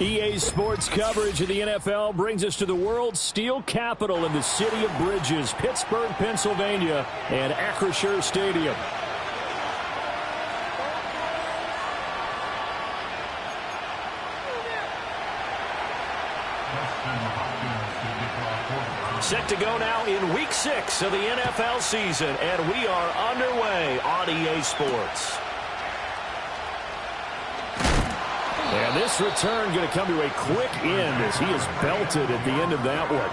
EA Sports coverage of the NFL brings us to the world's steel capital in the city of bridges, Pittsburgh, Pennsylvania, and R2sb Stadium. Set to go now in Week 6 of the NFL season, and we are underway on EA Sports. And this return going to come to a quick end as he is belted at the end of that one.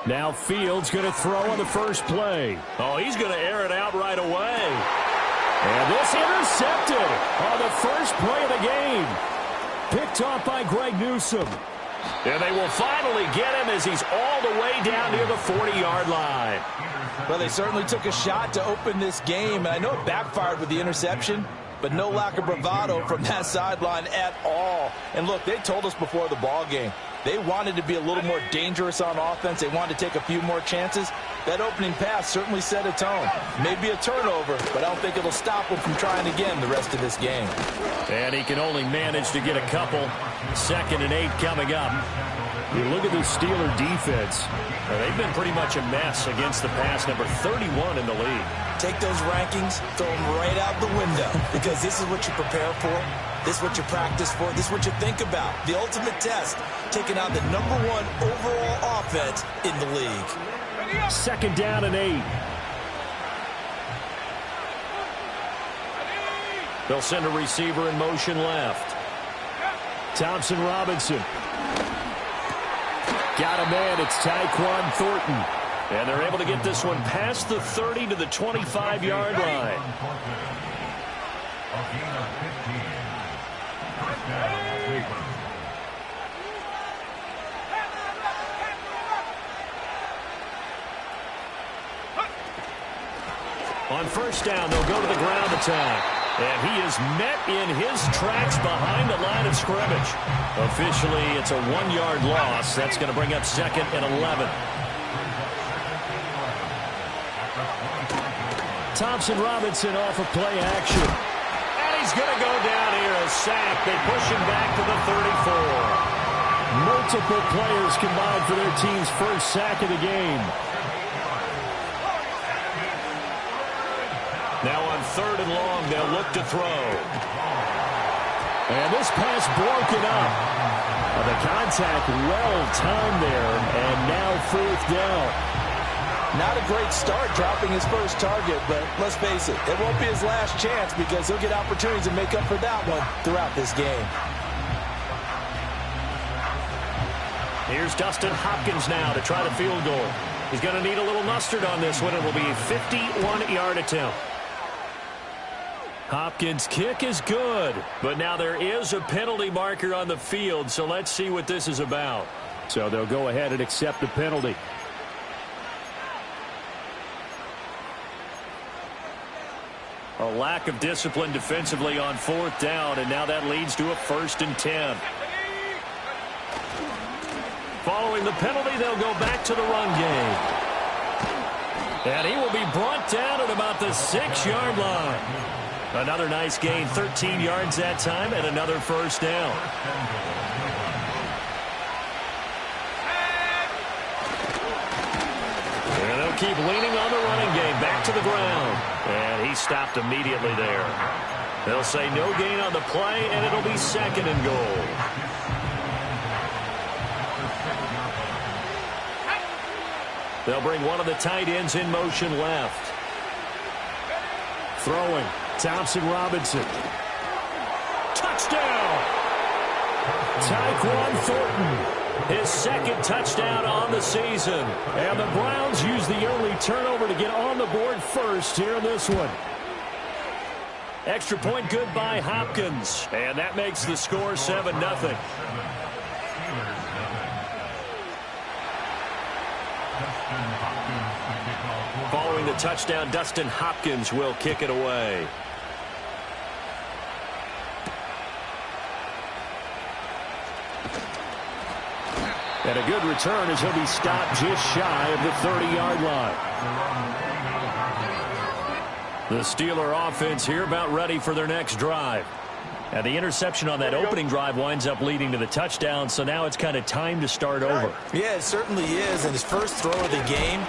Now Fields going to throw on the first play. Oh, he's going to air it out right away. And this intercepted on the first play of the game. Picked off by Greg Newsome. And they will finally get him as he's all the way down near the 40-yard line. Well, they certainly took a shot to open this game, and I know it backfired with the interception, but no lack of bravado from that sideline at all. And look, they told us before the ball game, they wanted to be a little more dangerous on offense. They wanted to take a few more chances. That opening pass certainly set a tone. Maybe a turnover, but I don't think it'll stop him from trying again the rest of this game. And he can only manage to get a couple. 2nd and 8 coming up. You look at the Steeler defense. They've been pretty much a mess against the pass, number 31 in the league. Take those rankings, throw them right out the window, because this is what you prepare for. This is what you practice for. This is what you think about. The ultimate test, taking on the #1 overall offense in the league. 2nd down and 8. They'll send a receiver in motion left. Thompson Robinson. Got a man. It's Tyquan Thornton. And they're able to get this one past the 30 to the 25-yard line. On 1st down, they'll go to the ground attack. And he is met in his tracks behind the line of scrimmage. Officially, it's a 1-yard loss. That's going to bring up 2nd and 11. Thompson Robinson off of play action. And he's going to go down here, a sack. They push him back to the 34. Multiple players combined for their team's first sack of the game. Now on 3rd and long, they'll look to throw. And this pass broken up. The contact well timed there, and now 4th down. Not a great start dropping his first target, but let's face it, it won't be his last chance because he'll get opportunities to make up for that one throughout this game. Here's Dustin Hopkins now to try the field goal. He's going to need a little mustard on this one. It will be a 51-yard attempt. Hopkins' kick is good, but now there is a penalty marker on the field, so let's see what this is about. So they'll go ahead and accept the penalty. A lack of discipline defensively on 4th down, and now that leads to a 1st and 10. Following the penalty, they'll go back to the run game. And he will be brought down at about the 6-yard line. Another nice gain, 13 yards that time, and another 1st down. And they'll keep leaning on the running game, back to the ground. And he stopped immediately there. They'll say no gain on the play, and it'll be 2nd and goal. They'll bring one of the tight ends in motion left. Throwing. Thompson Robinson. Touchdown! Tyquan Thornton. His 2nd touchdown on the season. And the Browns use the early turnover to get on the board first here in this one. Extra point good by Hopkins. And that makes the score 7-0. throwing the touchdown. Dustin Hopkins will kick it away. And a good return as he'll be stopped just shy of the 30-yard line. The Steeler offense here about ready for their next drive. And the interception on that opening drive winds up leading to the touchdown, so now it's kind of time to start over. Yeah, it certainly is, and his first throw of the game.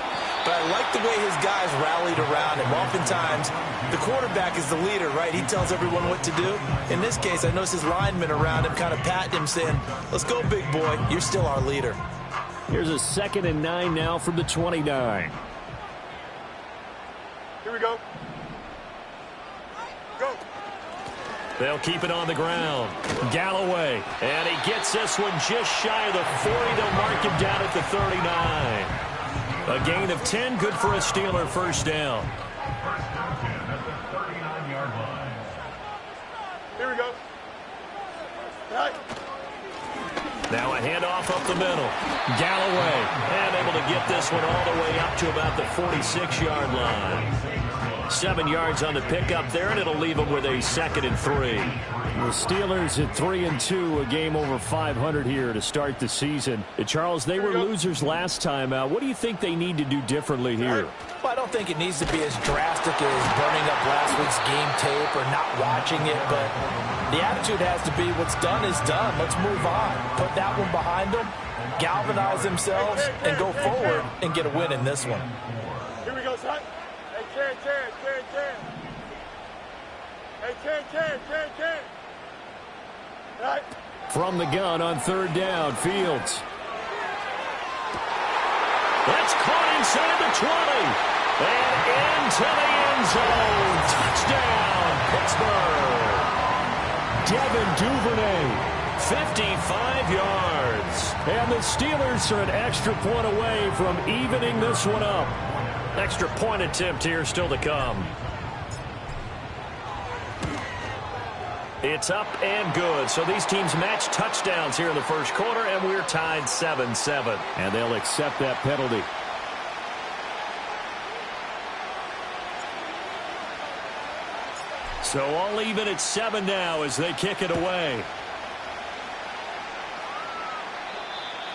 But I like the way his guys rallied around him. Oftentimes, the quarterback is the leader, right? He tells everyone what to do. In this case, I noticed his linemen around him kind of patting him, saying, let's go, big boy. You're still our leader. Here's a 2nd and 9 now from the 29. Here we go. Go. They'll keep it on the ground. Galloway. And he gets this one just shy of the 40. They'll mark him down at the 39. A gain of 10. Good for a Steeler first down. Here we go. Right. Now a handoff up the middle. Galloway. And able to get this one all the way up to about the 46-yard line. 7 yards on the pickup there, and it'll leave them with a 2nd and 3. The Steelers at 3-2, a game over 500 here to start the season. Charles, they were losers last time out. What do you think they need to do differently here? Well, I don't think it needs to be as drastic as burning up last week's game tape or not watching it, but the attitude has to be what's done is done. Let's move on. Put that one behind them, galvanize themselves, and go forward and get a win in this one. Here we go, son. Hey, Ken. Hey, Ken. Right. From the gun on 3rd down, Fields. That's caught inside the 20. And into the end zone. Touchdown, Pittsburgh. Devin Duvernay, 55 yards. And the Steelers are an extra point away from evening this one up. Extra point attempt here still to come. It's up and good. So these teams match touchdowns here in the first quarter, and we're tied 7-7. And they'll accept that penalty. So all even at 7 now as they kick it away.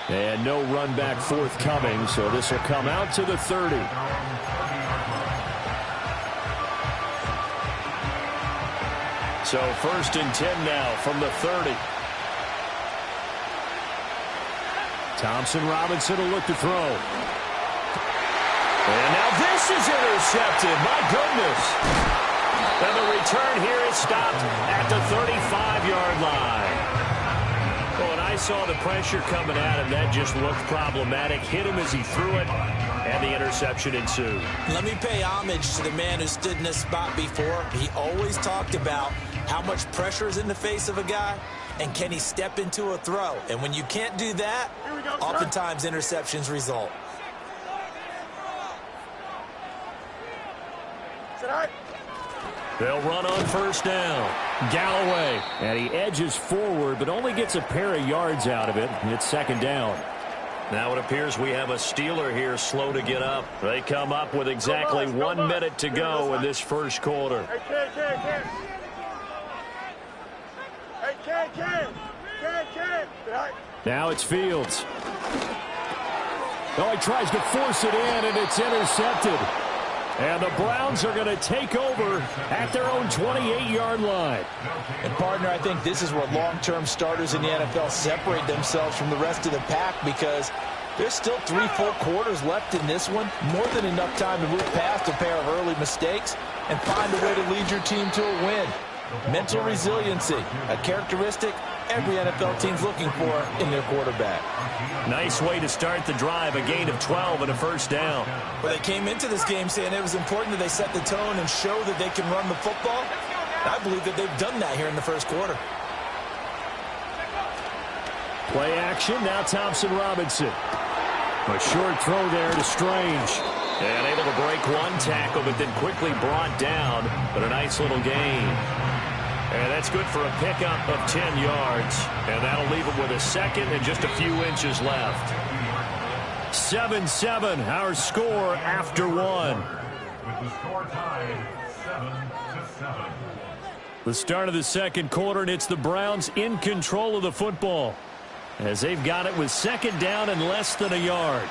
And no run back forthcoming, so this will come out to the 30. So 1st and 10 now from the 30. Thompson Robinson will look to throw. And now this is intercepted. My goodness. And the return here is stopped at the 35-yard line. Well, when I saw the pressure coming at him, that just looked problematic. Hit him as he threw it, and the interception ensued. Let me pay homage to the man who stood in this spot before. He always talked about how much pressure is in the face of a guy, and can he step into a throw. And when you can't do that, oftentimes interceptions result. They'll run on 1st down. Galloway, and he edges forward, but only gets a pair of yards out of it. It's 2nd down. Now it appears we have a Steeler here slow to get up. They come up with exactly 1 minute to go in this first quarter. Now it's Fields. Oh, he tries to force it in, and it's intercepted. And the Browns are going to take over at their own 28-yard line. And, partner, I think this is where long-term starters in the NFL separate themselves from the rest of the pack, because there's still 3 full quarters left in this one. More than enough time to move past a pair of early mistakes and find a way to lead your team to a win. Mental resiliency, a characteristic every NFL team's looking for in their quarterback. Nice way to start the drive, a gain of 12 and a 1st down. Well, they came into this game saying it was important that they set the tone and show that they can run the football. I believe that they've done that here in the first quarter. Play action, now Thompson Robinson. A short throw there to Strange. And able to break one tackle, but then quickly brought down. But a nice little gain. And that's good for a pickup of 10 yards. And that'll leave him with a 2nd and just a few inches left. 7-7, our score after 1. with the score tied 7-7. The start of the second quarter, and it's the Browns in control of the football as they've got it with second down and less than a yard.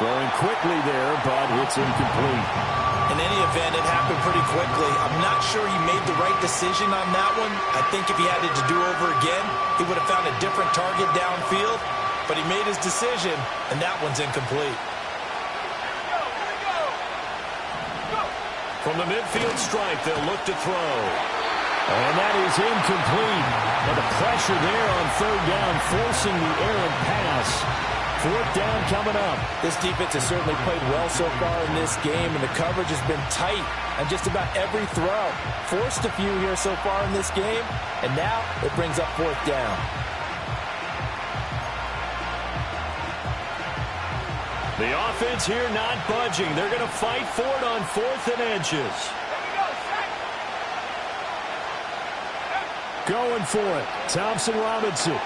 Throwing quickly there, but it's incomplete. In any event, it happened pretty quickly. I'm not sure he made the right decision on that one. I think if he had it to do over again, he would have found a different target downfield. But he made his decision, and that one's incomplete. From the midfield stripe, they'll look to throw. And that is incomplete. And the pressure there on third down, forcing the errant pass. Fourth down coming up. This defense has certainly played well so far in this game, and the coverage has been tight on just about every throw. Forced a few here so far in this game, and now it brings up fourth down. The offense here not budging. They're going to fight for it on 4th and inches. Going for it. Thompson Robinson.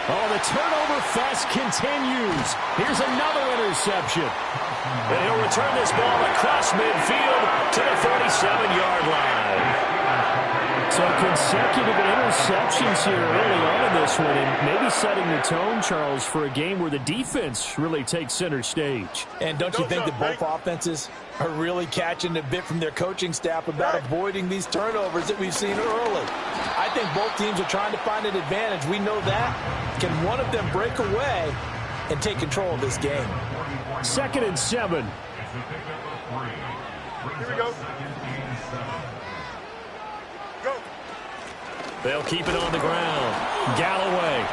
Oh, the turnover fest continues. Here's another interception. And he'll return this ball across midfield to the 47-yard line. So consecutive interceptions here early on in this one, and maybe setting the tone, Charles, for a game where the defense really takes center stage. And don't you think that both offenses are really catching a bit from their coaching staff about avoiding these turnovers that we've seen early? I think both teams are trying to find an advantage. We know that. Can one of them break away and take control of this game? 2nd and 7. Here we go. Go. They'll keep it on the ground. Galloway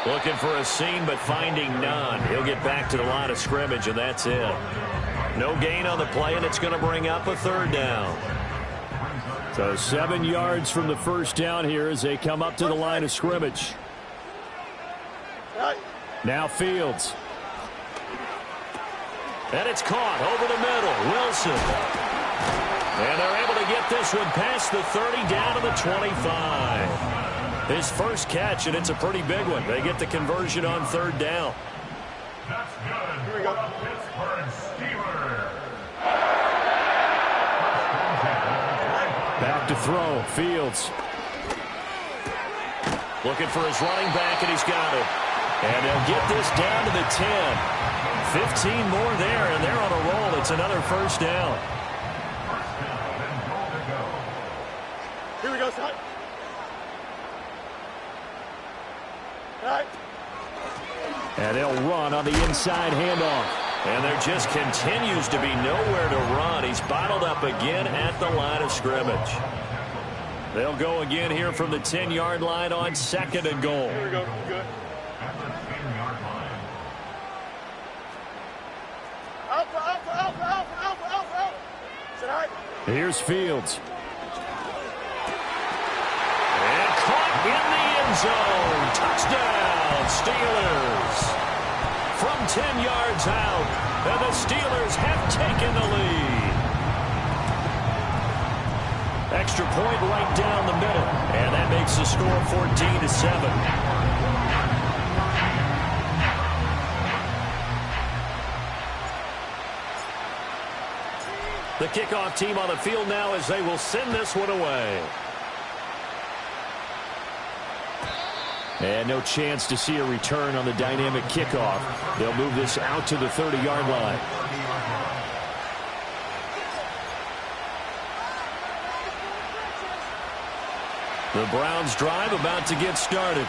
looking for a seam, but finding none. He'll get back to the line of scrimmage, and that's it. No gain on the play, and it's going to bring up a third down. So 7 yards from the first down here as they come up to the line of scrimmage. Now Fields. And it's caught over the middle. Wilson. And they're able to get this one past the 30 down to the 25. His first catch, and it's a pretty big one. They get the conversion on third down. That's good. Here we go. Pittsburgh Steelers. Back to throw. Fields. Looking for his running back, and he's got it. And they'll get this down to the 10. 15 more there, and they're on a roll. It's another first down. Here we go, son. All right. And they'll run on the inside handoff. And there just continues to be nowhere to run. He's bottled up again at the line of scrimmage. They'll go again here from the 10-yard line on 2nd and goal. Here we go. Good. Alpha. Sit all right. Here's Fields. And caught in the end zone. Touchdown, Steelers. From 10 yards out, and the Steelers have taken the lead. Extra point right down the middle, and that makes the score 14-7. The kickoff team on the field now as they will send this one away. And no chance to see a return on the dynamic kickoff. They'll move this out to the 30-yard line. The Browns drive about to get started.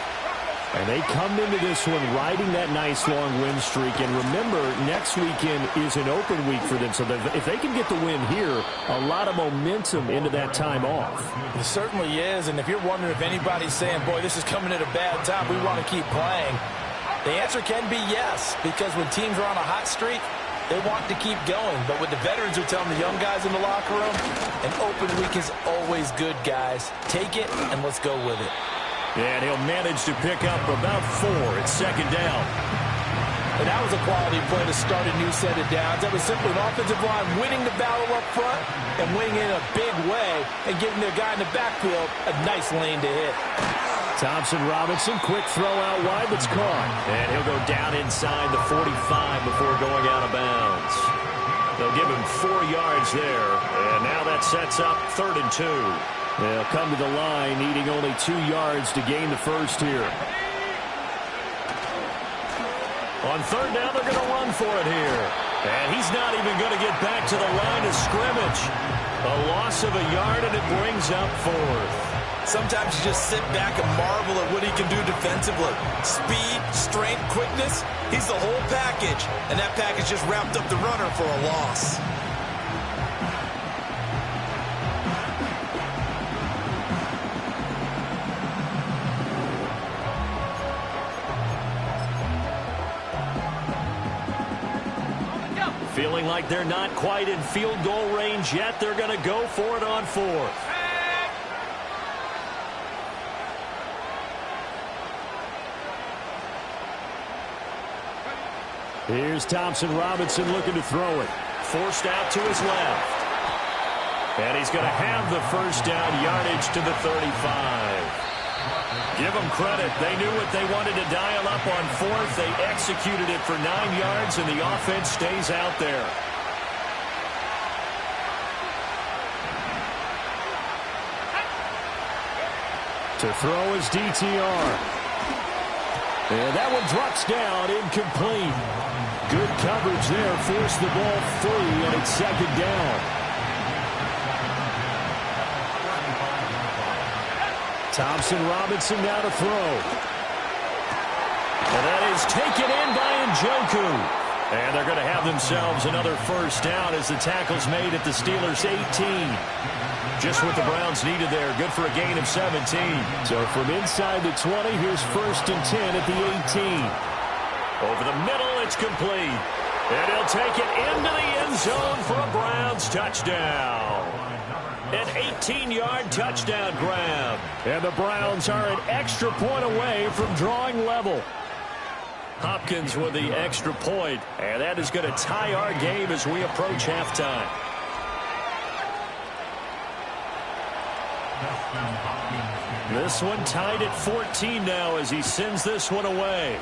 And they come into this one riding that nice long win streak. And remember, next weekend is an open week for them. So if they can get the win here, a lot of momentum into that time off. It certainly is. And if you're wondering if anybody's saying, boy, this is coming at a bad time, we want to keep playing, the answer can be yes. Because when teams are on a hot streak, they want to keep going. But what the veterans are telling the young guys in the locker room, an open week is always good, guys. Take it and let's go with it. And he'll manage to pick up about 4 at 2nd down. And that was a quality play to start a new set of downs. That was simply an offensive line winning the battle up front and winning in a big way and giving their guy in the backfield a nice lane to hit. Thompson Robinson, quick throw out wide that's caught. And he'll go down inside the 45 before going out of bounds. They'll give him 4 yards there. And now that sets up 3rd and 2. They'll come to the line needing only 2 yards to gain the first here. On 3rd down, they're going to run for it here. And he's not even going to get back to the line of scrimmage. A loss of a yard, and it brings up 4th. Sometimes you just sit back and marvel at what he can do defensively. Speed, strength, quickness, he's the whole package. And that package just wrapped up the runner for a loss. Feeling like they're not quite in field goal range yet. They're going to go for it on 4th. Here's Thompson Robinson looking to throw it. Forced out to his left. And he's going to have the first down, yardage to the 35. Give them credit. They knew what they wanted to dial up on 4th. They executed it for 9 yards, and the offense stays out there. To throw is DTR. And that one drops down, incomplete. Good coverage there, forced the ball free, and it's 2nd down. Thompson Robinson now to throw. And that is taken in by Njoku. And they're going to have themselves another first down as the tackle's made at the Steelers' 18. Just what the Browns needed there. Good for a gain of 17. So from inside the 20, here's 1st and 10 at the 18. Over the middle, it's complete. And he'll take it into the end zone for a Browns touchdown. An 18-yard touchdown grab. And the Browns are an extra point away from drawing level. Hopkins with the extra point. And that is going to tie our game as we approach halftime. This one tied at 14 now as he sends this one away.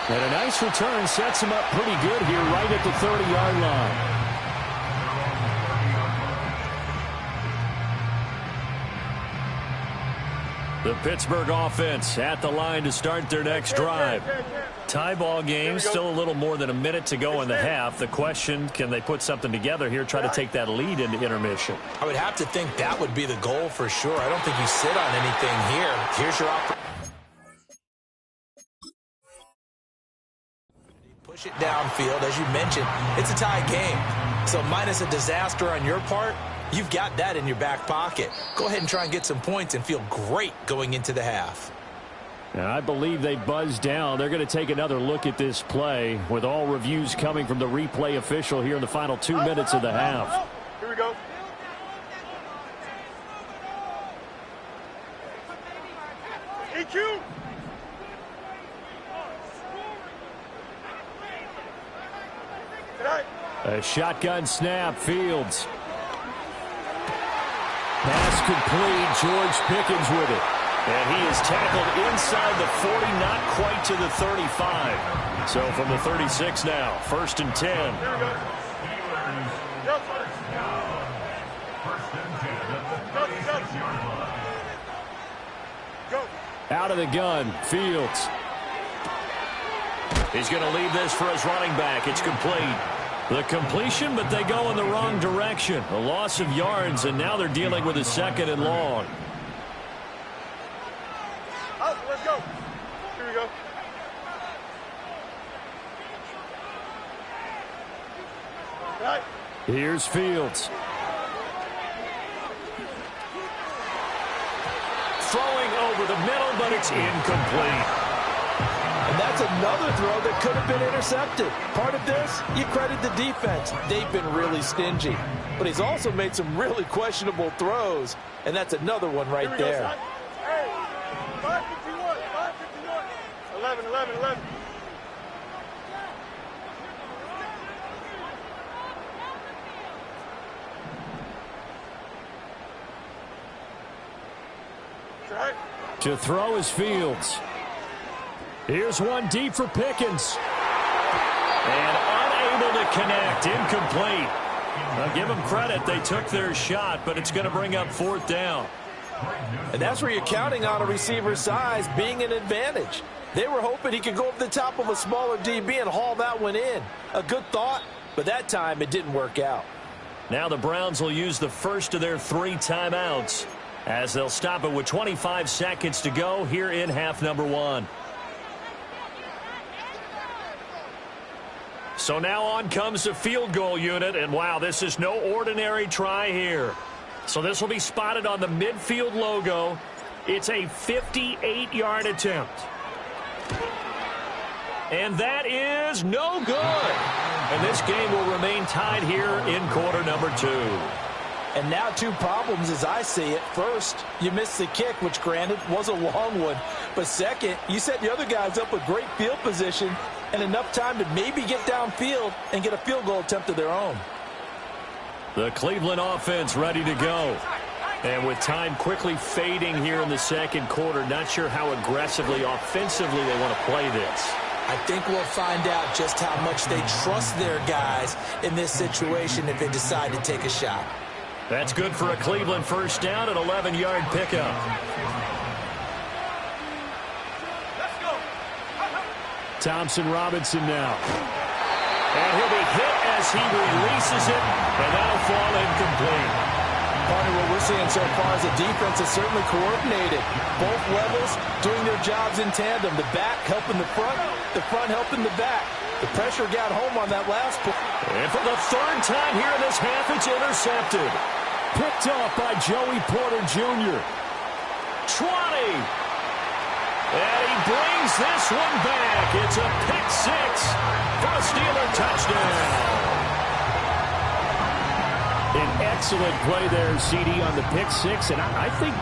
And a nice return sets him up pretty good here right at the 30-yard line. The Pittsburgh offense at the line to start their next drive. Tie ball game, still a little more than a minute to go in the half. The question, can they put something together here, try to take that lead into intermission? I would have to think that would be the goal for sure. I don't think you sit on anything here. Here's your opportunity. Push it downfield. As you mentioned, it's a tie game. So minus a disaster on your part, you've got that in your back pocket. Go ahead and try and get some points and feel great going into the half. And I believe they buzzed down. They're going to take another look at this play with all reviews coming from the replay official here in the final 2 minutes of the half. Here we go. EQ. A shotgun snap, Fields. Pass complete, George Pickens with it. And he is tackled inside the 40, not quite to the 35. So from the 36 now, 1st and 10. Here we go. Yep. Go. Out of the gun, Fields. He's going to leave this for his running back. It's complete. The completion, but they go in the wrong direction. A loss of yards, and now they're dealing with a 2nd and long. Let's go. Here we go. Right. Here's Fields. Throwing over the middle, but it's incomplete. And that's another throw that could have been intercepted. Part of this, you credit the defense. They've been really stingy. But he's also made some really questionable throws, and that's another one right there. 11. Right. To throw is Fields. Here's one deep for Pickens. And unable to connect. Incomplete. I'll give them credit. They took their shot, but it's going to bring up 4th down. And that's where you're counting on a receiver's size being an advantage. They were hoping he could go over the top of a smaller DB and haul that one in. A good thought, but that time it didn't work out. Now the Browns will use the first of their 3 timeouts as they'll stop it with 25 seconds to go here in half number 1. So now on comes the field goal unit, and wow, this is no ordinary try here. So this will be spotted on the midfield logo. It's a 58-yard attempt. And that is no good. And this game will remain tied here in quarter number 2. And now 2 problems as I see it. First, you missed the kick, which granted was a long one. But second, you set the other guys up with great field position and enough time to maybe get downfield and get a field goal attempt of their own. The Cleveland offense ready to go. And with time quickly fading here in the second quarter, not sure how aggressively, offensively they want to play this. I think we'll find out just how much they trust their guys in this situation if they decide to take a shot. That's good for a Cleveland first down, an 11-yard pickup. Thompson Robinson now. And he'll be hit as he releases it, and that'll fall incomplete. Partner, what we're seeing so far is the defense is certainly coordinated. Both levels doing their jobs in tandem. The back helping the front helping the back. The pressure got home on that last play. And for the 3rd time here in this half, it's intercepted. Picked off by Joey Porter Jr. 20. And he brings this one back. It's a pick 6 for a Steeler touchdown. An excellent play there, CD, on the pick 6. And I think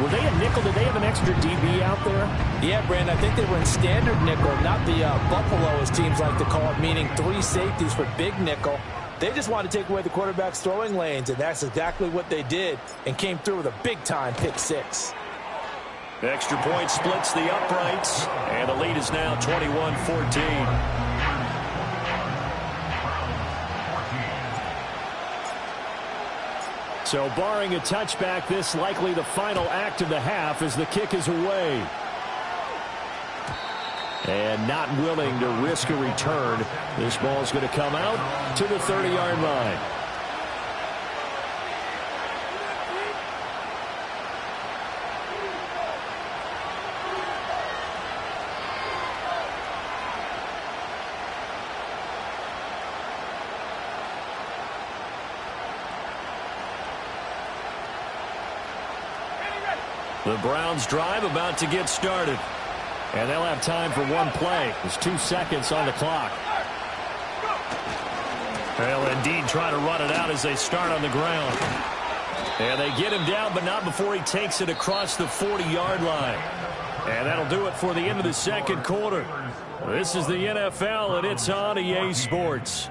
were they a nickel? Did they have an extra DB out there? Yeah, Brandon, I think they were in standard nickel, not the Buffalo, as teams like to call it, meaning 3 safeties for big nickel. They just wanted to take away the quarterback's throwing lanes, and that's exactly what they did and came through with a big-time pick 6. Extra point splits the uprights, and the lead is now 21-14. So barring a touchback, this likely the final act of the half as the kick is away. And not willing to risk a return. This ball's going to come out to the 30-yard line. The Browns drive about to get started. And they'll have time for one play. There's 2 seconds on the clock. They'll indeed try to run it out as they start on the ground. And they get him down, but not before he takes it across the 40-yard line. And that'll do it for the end of the second quarter. This is the NFL, and it's on EA Sports.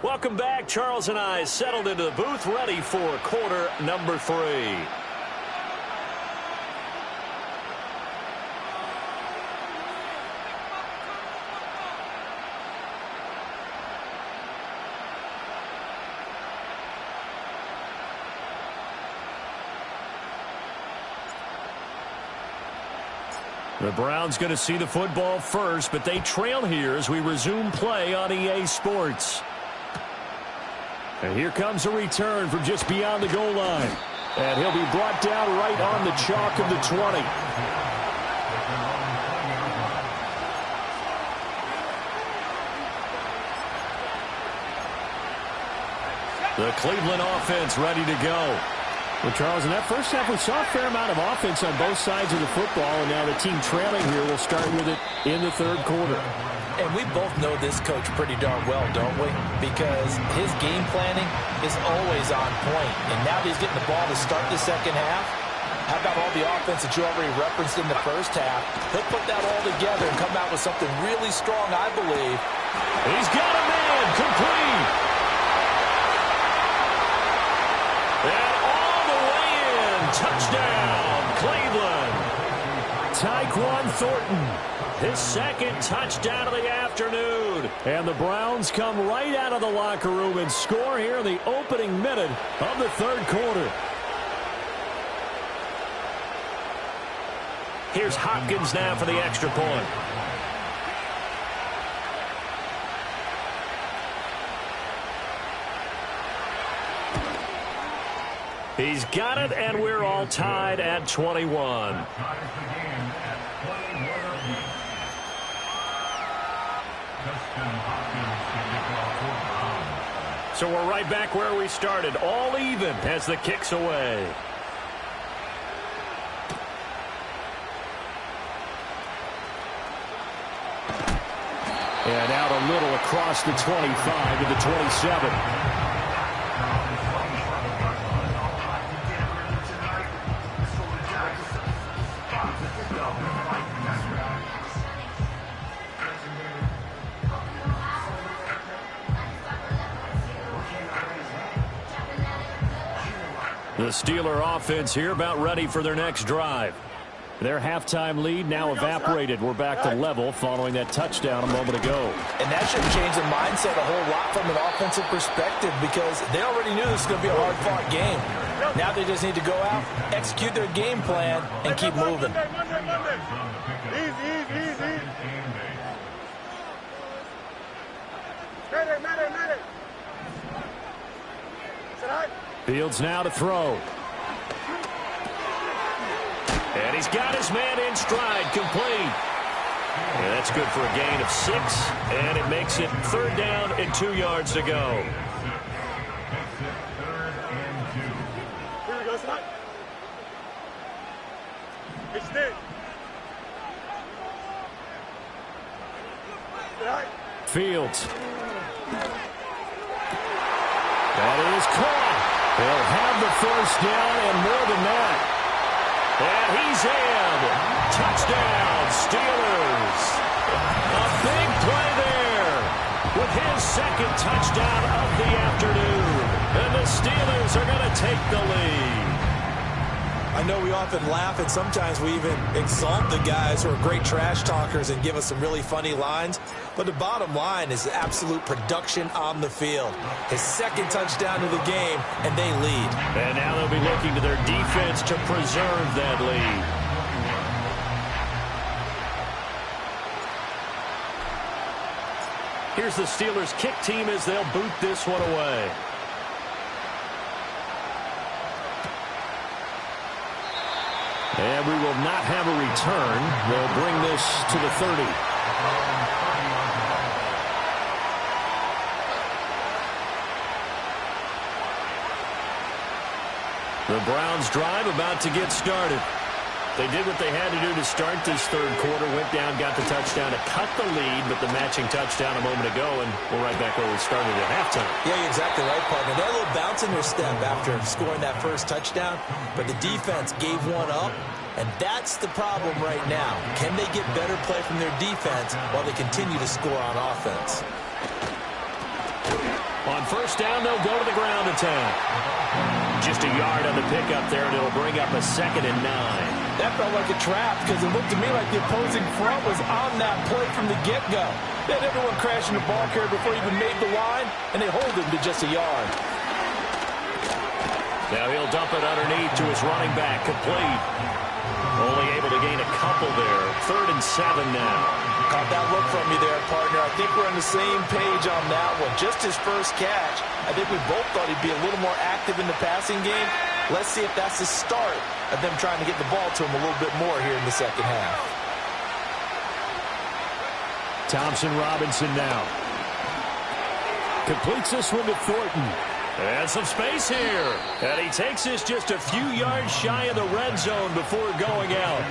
Welcome back. Charles and I settled into the booth, ready for quarter number 3. The Browns going to see the football first, but they trail here as we resume play on EA Sports. And here comes a return from just beyond the goal line. And he'll be brought down right on the chalk of the 20. The Cleveland offense ready to go. Well, Charles, in that first half, we saw a fair amount of offense on both sides of the football, and now the team trailing here will start with it in the third quarter. And we both know this coach pretty darn well, don't we? Because his game planning is always on point. And now that he's getting the ball to start the second half, how about all the offense that you already referenced in the first half? He'll put that all together and come out with something really strong, I believe. He's got a man, complete. And all the way in, touchdown, Cleveland. Tyquan Thornton, his second touchdown of the afternoon. And the Browns come right out of the locker room and score here in the opening minute of the third quarter. Here's Hopkins now for the extra point. He's got it, and we're all tied at 21. So we're right back where we started, all even as the kick's away. And out a little across the 25 to the 27. The Steeler offense here about ready for their next drive. Their halftime lead now evaporated. We're back to level following that touchdown a moment ago. And that should change the mindset a whole lot from an offensive perspective because they already knew this was going to be a hard-fought game. Now they just need to go out, execute their game plan, and keep moving. Easy. Medic. Fields now to throw. And he's got his man in stride, complete. Yeah, that's good for a gain of 6, and it makes it third down and 2 yards to go. Here we go, son. It's there. Fields. That is caught. They'll have the first down and more than that. And he's in. Touchdown, Steelers. A big play there with his second touchdown of the afternoon. And the Steelers are going to take the lead. I know we often laugh and sometimes we even exalt the guys who are great trash talkers and give us some really funny lines. But the bottom line is absolute production on the field. His second touchdown of the game, and they lead. And now they'll be looking to their defense to preserve that lead. Here's the Steelers' kick team as they'll boot this one away. And we will not have a return. They'll bring this to the 30. The Browns drive about to get started. They did what they had to do to start this third quarter. Went down, got the touchdown to cut the lead, but the matching touchdown a moment ago, and we're right back where we started at halftime. Yeah, you're exactly right, partner. They had a little bounce in their step after scoring that first touchdown, but the defense gave one up, and that's the problem right now. Can they get better play from their defense while they continue to score on offense? On first down, they'll go to the ground attack. Just a yard on the pickup there, and it'll bring up a 2nd and 9. That felt like a trap because it looked to me like the opposing front was on that play from the get-go. They had everyone crashing the ball carrier before he even made the line, and they hold him to just a yard. Now he'll dump it underneath to his running back, complete. Only able to gain a couple there. 3rd and 7 now. Caught that look from you there, partner. I think we're on the same page on that one. Just his first catch. I think we both thought he'd be a little more active in the passing game. Let's see if that's the start of them trying to get the ball to him a little bit more here in the second half. Thompson Robinson now. Completes this one to Thornton. And some space here. And he takes this just a few yards shy of the red zone before going out.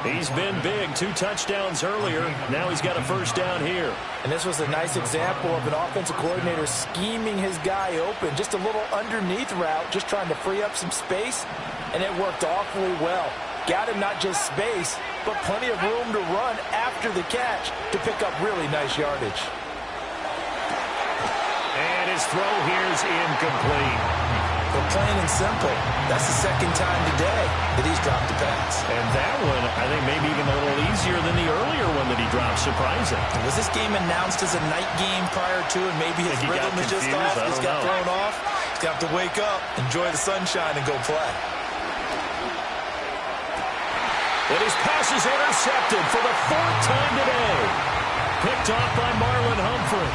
He's been big. 2 touchdowns earlier. Now he's got a first down here. And this was a nice example of an offensive coordinator scheming his guy open. Just a little underneath route, just trying to free up some space. And it worked awfully well. Got him not just space, but plenty of room to run after the catch to pick up really nice yardage. And his throw here is incomplete. But plain and simple, that's the second time today that he's dropped a pass. And that one, I think, maybe even a little easier than the earlier one that he dropped. Surprising. Was this game announced as a night game prior to, and maybe his rhythm is just off? He's got thrown off. He's got to wake up, enjoy the sunshine, and go play. And his pass is intercepted for the 4th time today. Picked off by Marlon Humphrey.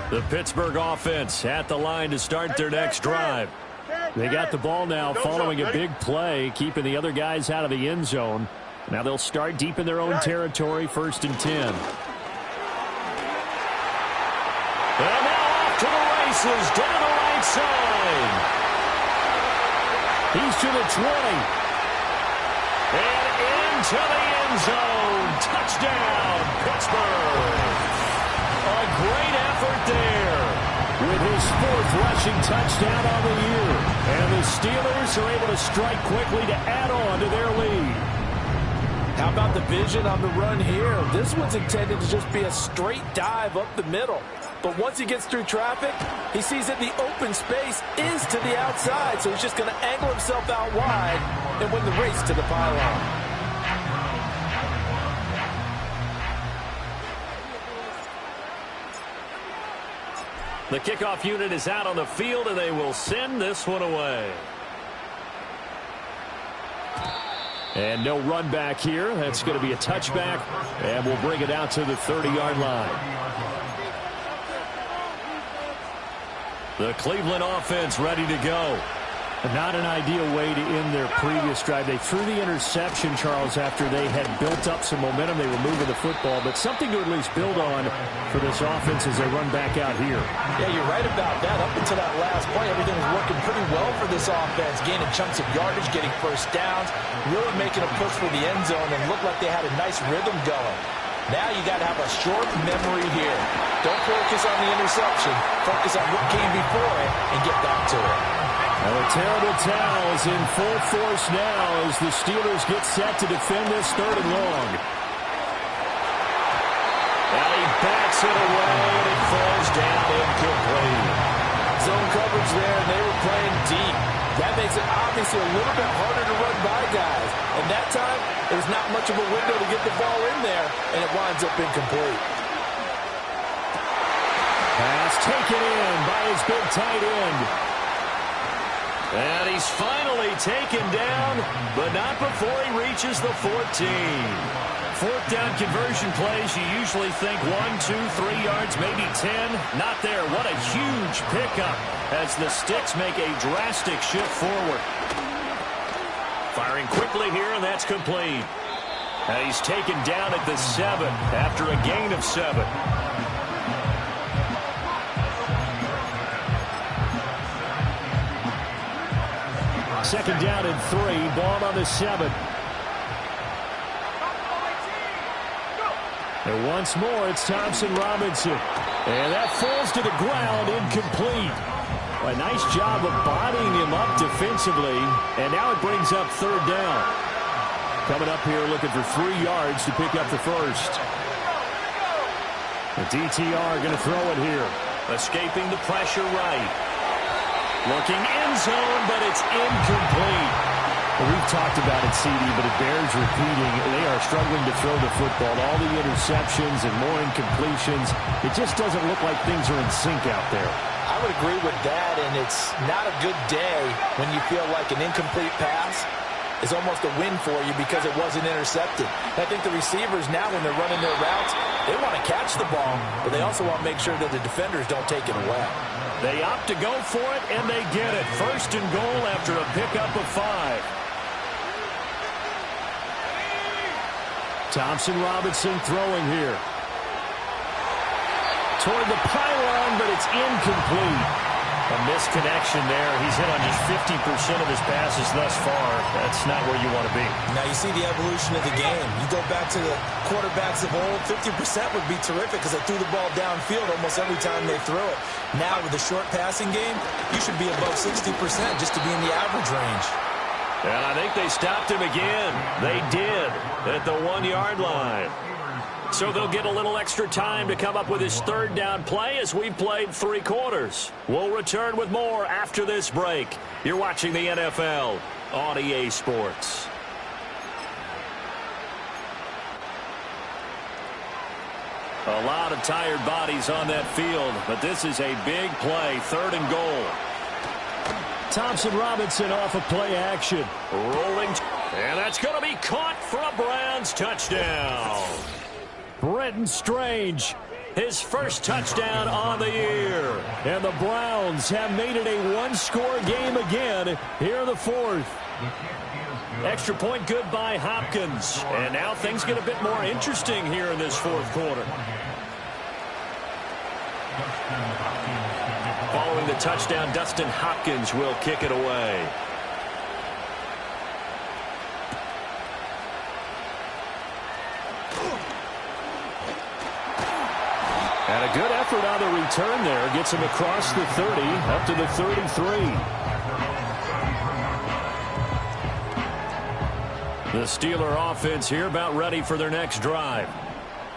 The Pittsburgh offense at the line to start their next drive. They got the ball now following a big play, keeping the other guys out of the end zone. Now they'll start deep in their own territory, 1st and 10. And now off to the races, down the right side. He's to the 20. And into the end zone. Touchdown, Pittsburgh. A great effort there with his 4th rushing touchdown on the year. And the Steelers are able to strike quickly to add on to their lead. How about the vision on the run here? This one's intended to just be a straight dive up the middle. But once he gets through traffic, he sees that the open space is to the outside. So he's just going to angle himself out wide and win the race to the pylon. The kickoff unit is out on the field, and they will send this one away. And no run back here. That's going to be a touchback, and we'll bring it out to the 30-yard line. The Cleveland offense ready to go. Not an ideal way to end their previous drive. They threw the interception, Charles, after they had built up some momentum. They were moving the football, but something to at least build on for this offense as they run back out here. Yeah, you're right about that. Up until that last play, everything was working pretty well for this offense, gaining chunks of yardage, getting first downs, really making a push for the end zone, and looked like they had a nice rhythm going. Now you got to have a short memory here. Don't focus on the interception. Focus on what came before it and get back to it. And a terrible towel is in full force now as the Steelers get set to defend this 3rd and long. And he backs it away, and it falls down incomplete. Zone coverage there, and they were playing deep. That makes it obviously a little bit harder to run by guys. And that time, there's not much of a window to get the ball in there, and it winds up incomplete. Pass taken in by his big tight end. And he's finally taken down, but not before he reaches the 14. 4th down conversion plays, you usually think 1, 2, 3 yards, maybe 10. Not there. What a huge pickup as the Sticks make a drastic shift forward. Firing quickly here, and that's complete. And he's taken down at the 7 after a gain of 7. Second down and 3, ball on the 7. And once more, it's Thompson Robinson. And that falls to the ground, incomplete. A nice job of bodying him up defensively. And now it brings up 3rd down. Coming up here looking for 3 yards to pick up the first. The DTR going to throw it here. Escaping the pressure right. Looking end zone, but it's incomplete. Well, we've talked about it, CD, but it bears repeating. They are struggling to throw the football. All the interceptions and more incompletions. It just doesn't look like things are in sync out there. I would agree with that, and it's not a good day when you feel like an incomplete pass is almost a win for you because it wasn't intercepted. I think the receivers now, when they're running their routes, they want to catch the ball, but they also want to make sure that the defenders don't take it away. They opt to go for it, and they get it. 1st and goal after a pickup of 5. Thompson-Robinson throwing here. Toward the pylon, but it's incomplete. A misconnection there. He's hit on just 50% of his passes thus far. That's not where you want to be. Now you see the evolution of the game. You go back to the quarterbacks of old, 50% would be terrific because they threw the ball downfield almost every time they threw it. Now with the short passing game, you should be above 60% just to be in the average range. And I think they stopped him again. They did at the 1-yard line. So they'll get a little extra time to come up with his third down play as we've played 3 quarters. We'll return with more after this break. You're watching the NFL on EA Sports. A lot of tired bodies on that field, but this is a big play, 3rd and goal. Thompson-Robinson off of play action. Rolling, and that's going to be caught for a Browns touchdown. Brenton Strange, his first touchdown on the year. And the Browns have made it a 1-score game again here in the 4th. Extra point good by Hopkins. And now things get a bit more interesting here in this 4th quarter. Following the touchdown, Dustin Hopkins will kick it away. And a good effort on the return there. Gets him across the 30, up to the 33. The Steeler offense here about ready for their next drive.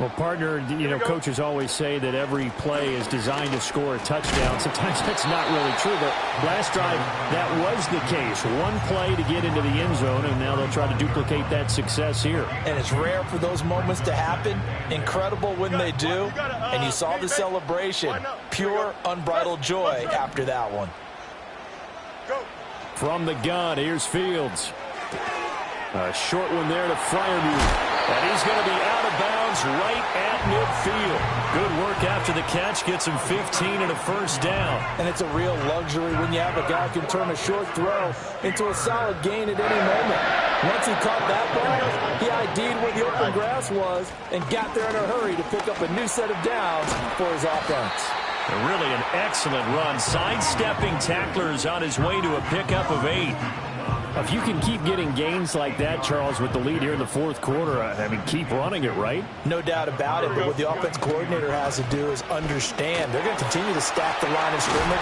Well, partner, you know, coaches always say that every play is designed to score a touchdown. Sometimes that's not really true, but last drive, that was the case. One play to get into the end zone, and now they'll try to duplicate that success here. And it's rare for those moments to happen. Incredible when they do. And you saw the celebration. Pure, unbridled joy after that one. From the gun, here's Fields. A short one there to Freiermuth. And he's going to be out of bounds right at midfield. Good work after the catch. Gets him 15 and a first down. And it's a real luxury when you have a guy who can turn a short throw into a solid gain at any moment. Once he caught that ball, he ID'd where the open grass was and got there in a hurry to pick up a new set of downs for his offense. Really an excellent run. Sidestepping tacklers on his way to a pickup of 8. If you can keep getting gains like that, Charles, with the lead here in the 4th quarter, I mean, keep running it, right? No doubt about it, but what the offense coordinator has to do is understand. They're going to continue to stack the line of scrimmage.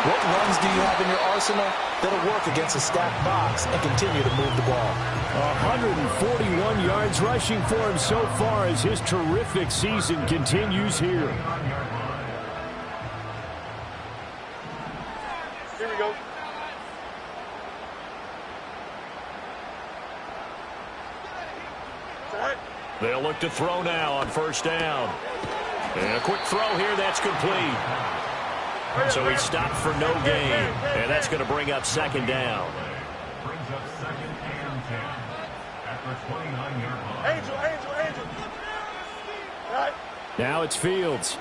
What runs do you have in your arsenal that'll work against a stacked box and continue to move the ball? 141 yards rushing for him so far as his terrific season continues here. Here we go. They'll look to throw now on first down. And a quick throw here, that's complete. So he stopped for no gain. And that's going to bring up 2nd down. Brings up 2nd and 10 at the 29-yard line. Angel. Right. Now it's Fields.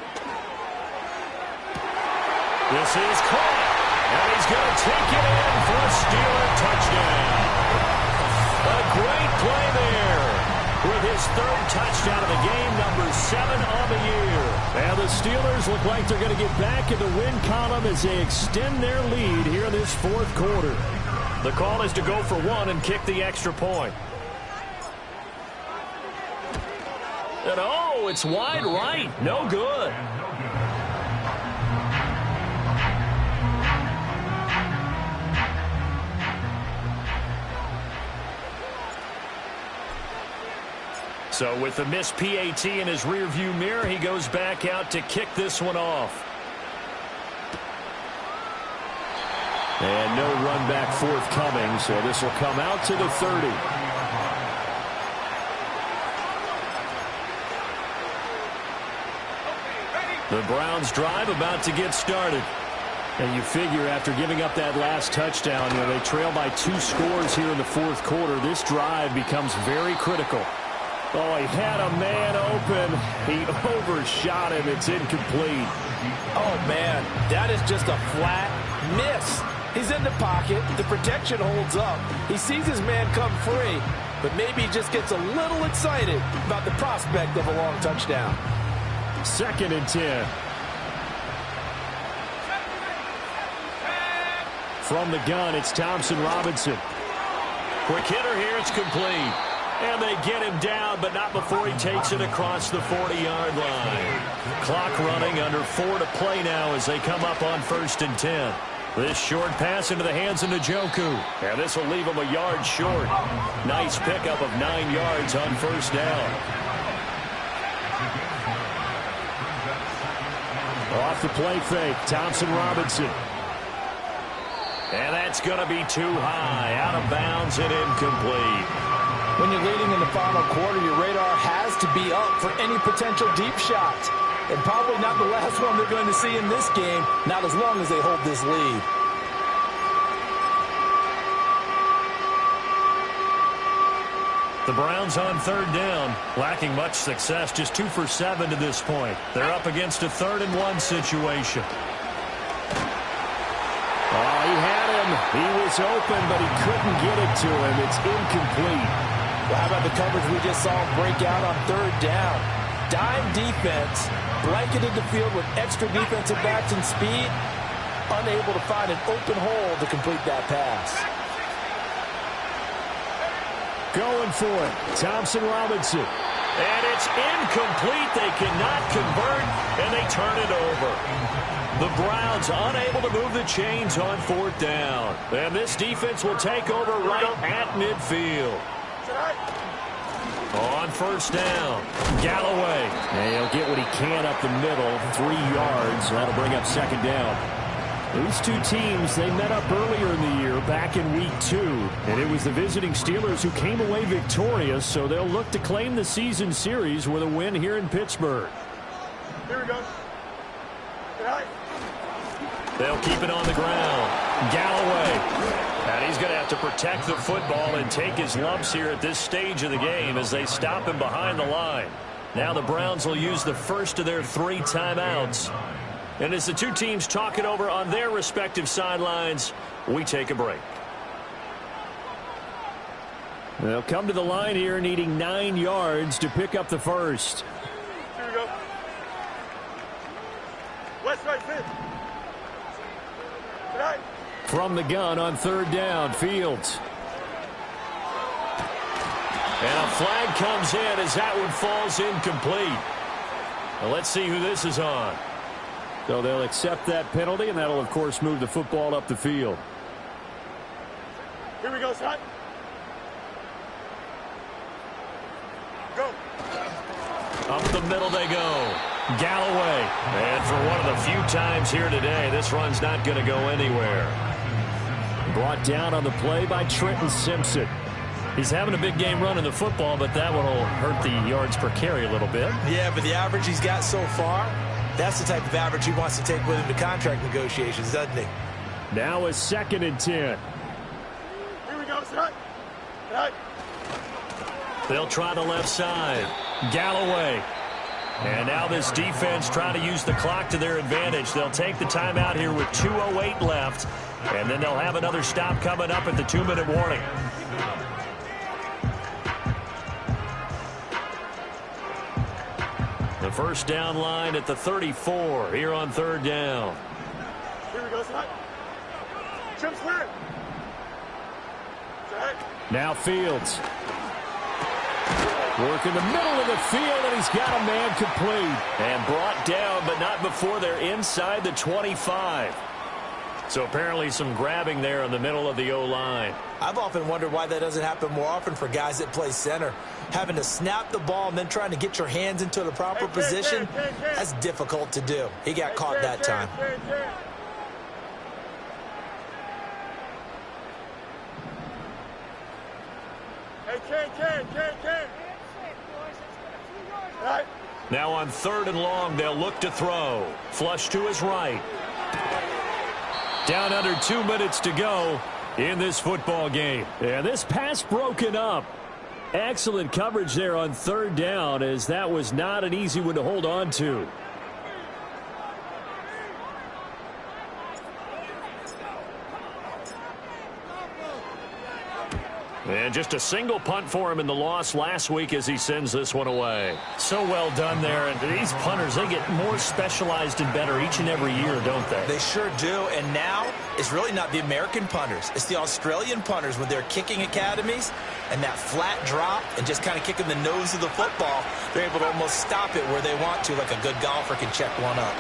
This is caught. And he's going to take it in for a Steeler touchdown. A great play there. With his 3rd touchdown of the game, number 7 on the year. And the Steelers look like they're going to get back in the win column as they extend their lead here in this 4th quarter. The call is to go for 1 and kick the extra point. And oh, it's wide right. No good. So with the missed PAT in his rearview mirror, he goes back out to kick this one off. And no run back forthcoming, so this will come out to the 30. The Browns drive about to get started. And you figure after giving up that last touchdown, they trail by 2 scores here in the 4th quarter. This drive becomes very critical. Oh, he had a man open. He overshot him. It's incomplete. Oh, man, that is just a flat miss. He's in the pocket. The protection holds up. He sees his man come free, but maybe he just gets a little excited about the prospect of a long touchdown. 2nd and 10. From the gun, it's Thompson Robinson. Quick hitter here, it's complete. And they get him down, but not before he takes it across the 40-yard line. Clock running, under 4 to play now as they come up on 1st and 10. This short pass into the hands of Njoku. And this will leave him a yard short. Nice pickup of 9 yards on 1st down. Off the play fake, Thompson Robinson. And that's going to be too high, out of bounds and incomplete. When you're leading in the final quarter, your radar has to be up for any potential deep shots. And probably not the last one they're going to see in this game, not as long as they hold this lead. The Browns on 3rd down, lacking much success, just 2 for 7 to this point. They're up against a 3rd and 1 situation. Oh, he had him. He was open, but he couldn't get it to him. It's incomplete. Well, how about the coverage we just saw break out on 3rd down? Dime defense, blanketed the field with extra defensive backs and speed, unable to find an open hole to complete that pass. Going for it, Thompson Robinson. And it's incomplete. They cannot convert, and they turn it over. The Browns unable to move the chains on 4th down. And this defense will take over right at midfield. On 1st down, Galloway. And he'll get what he can up the middle, 3 yards. That'll bring up 2nd down. These two teams, they met up earlier in the year, back in Week 2. And it was the visiting Steelers who came away victorious, so they'll look to claim the season series with a win here in Pittsburgh. Here we go. They'll keep it on the ground. Galloway. And he's going to have to protect the football and take his lumps here at this stage of the game as they stop him behind the line. Now the Browns will use the first of their 3 timeouts. And as the two teams talk it over on their respective sidelines, we take a break. They'll come to the line here needing 9 yards to pick up the first. Here we go. West right fit. Tonight. From the gun on 3rd down, Fields. And a flag comes in as that one falls incomplete. Well, let's see who this is on. So they'll accept that penalty, and that'll, of course, move the football up the field. Here we go, son. Go. Up the middle they go. Galloway. And for one of the few times here today, this run's not going to go anywhere. Brought down on the play by Trenton Simpson. He's having a big game running the football, but that one will hurt the yards per carry a little bit. Yeah, but the average he's got so far, that's the type of average he wants to take with him to contract negotiations, doesn't he? Now a 2nd and 10. Here we go, son. Tonight. They'll try the left side. Galloway. And now this defense trying to use the clock to their advantage. They'll take the timeout here with 2:08 left. And then they'll have another stop coming up at the 2-minute warning. The first down line at the 34 here on 3rd down. Here we go, son. Jump square. Now Fields. Work in the middle of the field, and he's got a man complete. And brought down, but not before they're inside the 25. So apparently some grabbing there in the middle of the O-line. I've often wondered why that doesn't happen more often for guys that play center. Having to snap the ball and then trying to get your hands into the proper position, that's difficult to do. He got caught that time. Now on 3rd and long, they'll look to throw. Flush to his right. Down under 2 minutes to go in this football game. And this pass broken up. Excellent coverage there on 3rd down, as that was not an easy one to hold on to. And just a single punt for him in the loss last week as he sends this one away. So well done there. And these punters, they get more specialized and better each and every year, don't they? They sure do. And now it's really not the American punters. It's the Australian punters with their kicking academies and that flat drop and just kind of kicking the nose of the football. They're able to almost stop it where they want to, like a good golfer can check one up.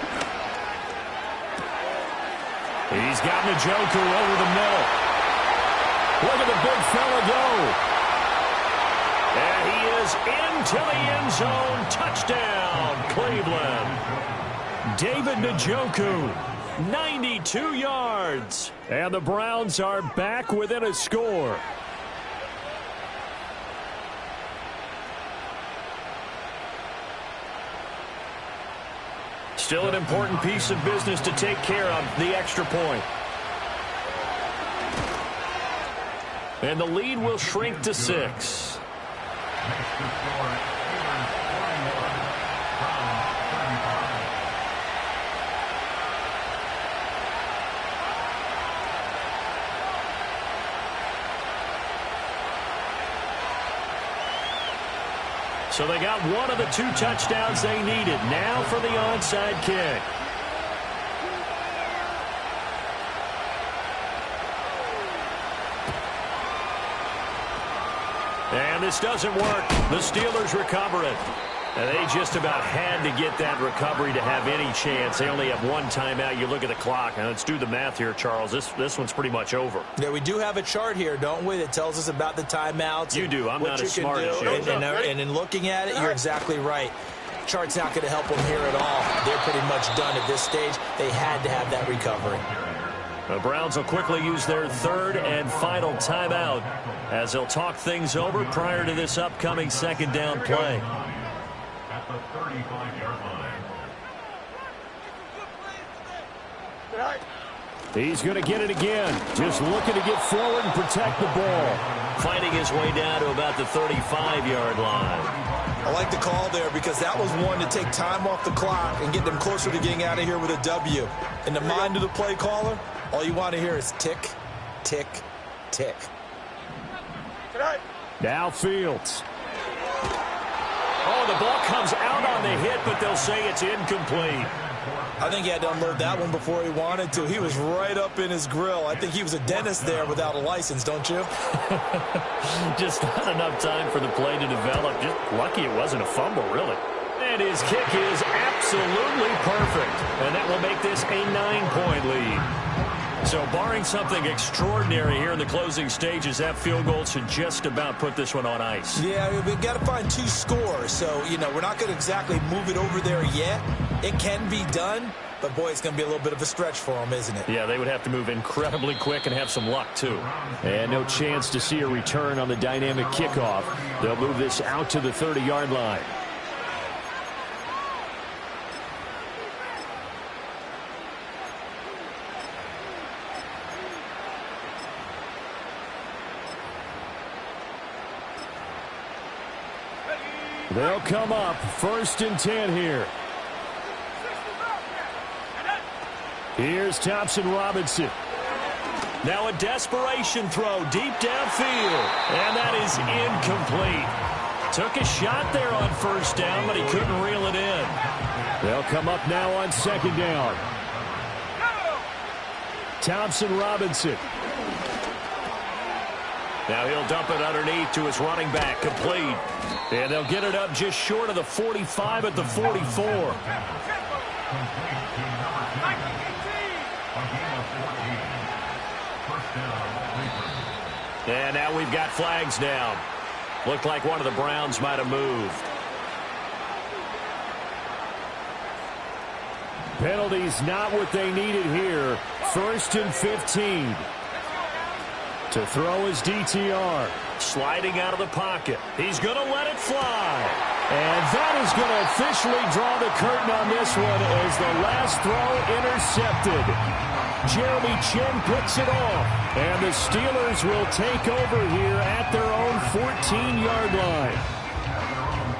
He's got Njoku over the middle. Look at the big fella go. And he is into the end zone. Touchdown, Cleveland. David Njoku, 92 yards. And the Browns are back within a score. Still an important piece of business to take care of, the extra point. And the lead will shrink to 6. So they got one of the 2 touchdowns they needed. Now for the onside kick. And this doesn't work. The Steelers recover it. And they just about had to get that recovery to have any chance. They only have 1 timeout. You look at the clock. Now let's do the math here, Charles. This one's pretty much over. Yeah, we do have a chart here, don't we, that tells us about the timeouts. You do. I'm not as smart as you. And in looking at it, you're exactly right. Chart's not going to help them here at all. They're pretty much done at this stage. They had to have that recovery. The Browns will quickly use their 3rd and final timeout as they'll talk things over prior to this upcoming 2nd down play. At the 35-yard line. He's going to get it again. Just looking to get forward and protect the ball. Fighting his way down to about the 35-yard line. I like the call there because that was one to take time off the clock and get them closer to getting out of here with a W. In the mind of the play caller, all you want to hear is tick, tick, tick. Now Fields. Oh, the ball comes out on the hit, but they'll say it's incomplete. I think he had to unload that one before he wanted to. He was right up in his grill. I think he was a dentist there without a license, don't you? Just not enough time for the play to develop. Just lucky it wasn't a fumble, really. And his kick is absolutely perfect. And that will make this a 9-point lead. So barring something extraordinary here in the closing stages, that field goal should just about put this one on ice. Yeah, we've got to find 2 scores. So, you know, we're not going to exactly move it over there yet. It can be done, but, boy, it's going to be a little bit of a stretch for them, isn't it? Yeah, they would have to move incredibly quick and have some luck, too. And no chance to see a return on the dynamic kickoff. They'll move this out to the 30-yard line. They'll come up 1st and 10 here. Here's Thompson-Robinson. Now a desperation throw deep downfield. And that is incomplete. Took a shot there on 1st down, but he couldn't reel it in. They'll come up now on 2nd down. Thompson-Robinson. Now he'll dump it underneath to his running back, complete. And they'll get it up just short of the 45 at the 44. And now we've got flags down. Looked like one of the Browns might have moved. Penalties not what they needed here. 1st and 15. To throw his DTR. Sliding out of the pocket. He's going to let it fly. And that is going to officially draw the curtain on this one as the last throw intercepted. Jeremy Chin picks it off. And the Steelers will take over here at their own 14-yard line.